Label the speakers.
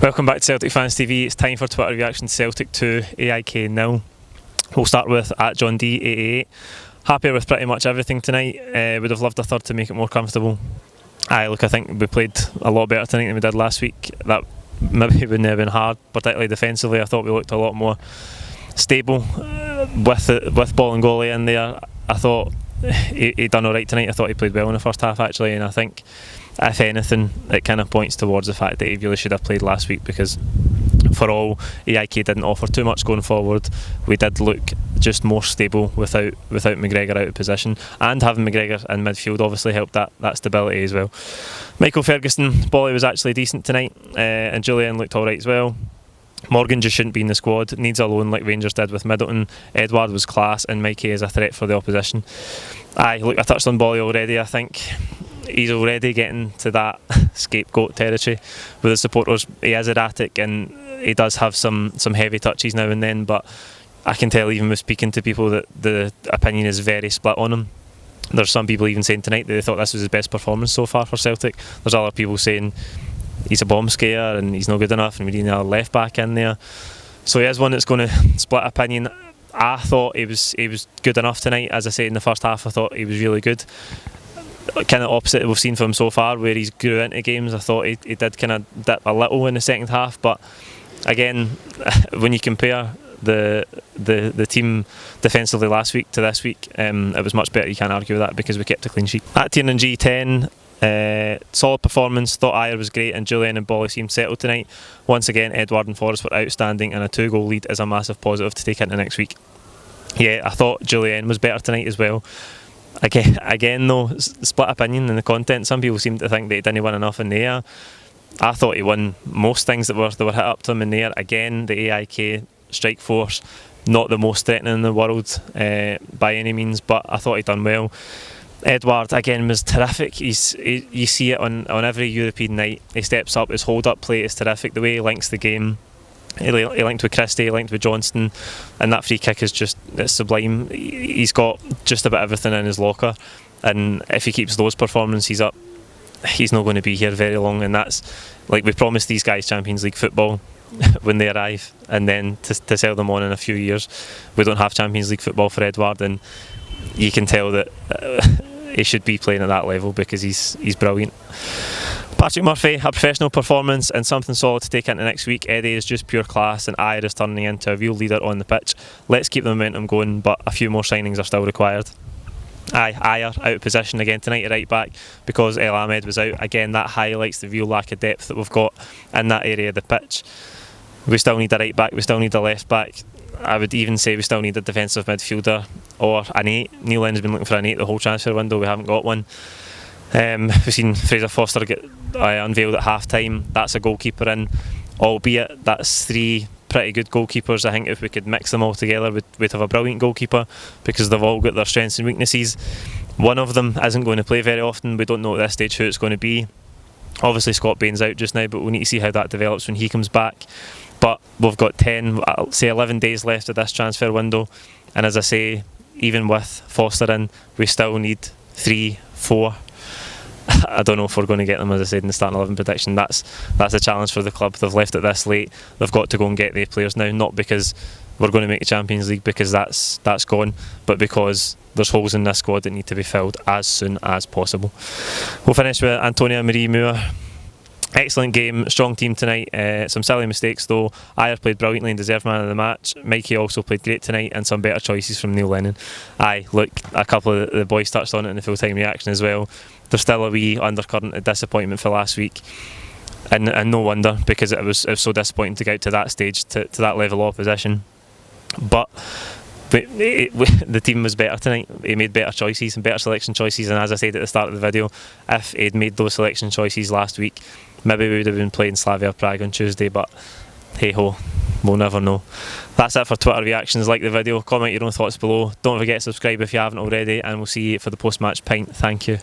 Speaker 1: Welcome back to Celtic Fans TV. It's time for Twitter reaction to Celtic 2, AIK 0. We'll start with @JohnD888. Happier with pretty much everything tonight. Would have loved a third to make it more comfortable. I think we played a lot better tonight than we did last week. That maybe wouldn't have been hard, particularly defensively. I thought we looked a lot more stable with ball and goalie in there. I thought he done alright tonight. I thought he played well in the first half actually, and I think if anything it kind of points towards the fact that he really should have played last week, because for all AIK didn't offer too much going forward, we did look just more stable without McGregor out of position, and having McGregor in midfield obviously helped that stability as well. Michael Ferguson, Bolly was actually decent tonight, and Julian looked alright as well. Morgan just shouldn't be in the squad, needs a loan like Rangers did with Middleton. Edouard was class, and Mikey is a threat for the opposition. I touched on Bolly already. I think he's already getting to that scapegoat territory with the supporters. He is erratic and he does have some heavy touches now and then, but I can tell even with speaking to people that the opinion is very split on him. There's some people even saying tonight that they thought this was his best performance so far for Celtic. There's other people saying he's a bomb scare and he's not good enough and we need another left back in there. So he is one that's going to split opinion. I thought he was good enough tonight. As I said in the first half, I thought he was really good. Kind of opposite we've seen from him so far, where he's grew into games. I thought he did kind of dip a little in the second half, but again, when you compare the team defensively last week to this week, it was much better. You can't argue with that because we kept a clean sheet. @TNG10, solid performance. Thought Ayer was great and Julian and Bolly seemed settled tonight. Once again, Edouard and Forrest were outstanding, and a 2-goal lead is a massive positive to take into next week. Yeah, I thought Julian was better tonight as well. Again though, split opinion in the content. Some people seem to think that he didn't win enough in the air. I thought he won most things that were hit up to him in the air. Again, the AIK strike force, not the most threatening in the world by any means, but I thought he done well. Edouard again was terrific. You see it on every European night. He steps up, his hold up play is terrific, the way he links the game. He linked with Christie, he linked with Johnston, and that free kick is it's sublime. He's got just about everything in his locker, and if he keeps those performances up, he's not going to be here very long. And that's, like, we promised these guys Champions League football when they arrive, and then to sell them on in a few years. We don't have Champions League football for Edouard, and you can tell that he should be playing at that level because he's brilliant. Patrick Murphy, a professional performance and something solid to take into next week. Eddie is just pure class and Ayer is turning into a real leader on the pitch. Let's keep the momentum going, but a few more signings are still required. Ayer out of position again tonight at right back because El Ahmed was out. Again, that highlights the real lack of depth that we've got in that area of the pitch. We still need a right back, we still need a left back. I would even say we still need a defensive midfielder or an 8. Neil Lennon's been looking for an 8 the whole transfer window, we haven't got one. We've seen Fraser Foster get unveiled at half time. That's a goalkeeper in, albeit that's 3 pretty good goalkeepers. I think if we could mix them all together, we'd have a brilliant goalkeeper because they've all got their strengths and weaknesses. One of them isn't going to play very often. We don't know at this stage who it's going to be. Obviously Scott Bain's out just now, but we need to see how that develops when he comes back. But we've got 11 days left of this transfer window, and as I say, even with Foster in, we still need 3, 4. I don't know if we're going to get them, as I said in the starting 11 prediction. That's a challenge for the club. They've left it this late. They've got to go and get the players now, not because we're going to make the Champions League, because that's gone, but because there's holes in this squad that need to be filled as soon as possible. We'll finish with Antonia Marie Moore. Excellent game, strong team tonight. Some silly mistakes though. Ayer played brilliantly and deserved man of the match. Mikey also played great tonight, and some better choices from Neil Lennon. Look, a couple of the boys touched on it in the full-time reaction as well. There's still a wee undercurrent of disappointment for last week, and no wonder, because it was so disappointing to get out to that stage, to that level of opposition. But the team was better tonight. He made better choices and better selection choices, and as I said at the start of the video, if he'd made those selection choices last week, maybe we would have been playing Slavia Prague on Tuesday, but hey ho, we'll never know. That's it for Twitter reactions. Like the video, comment your own thoughts below. Don't forget to subscribe if you haven't already, and we'll see you for the post-match pint. Thank you.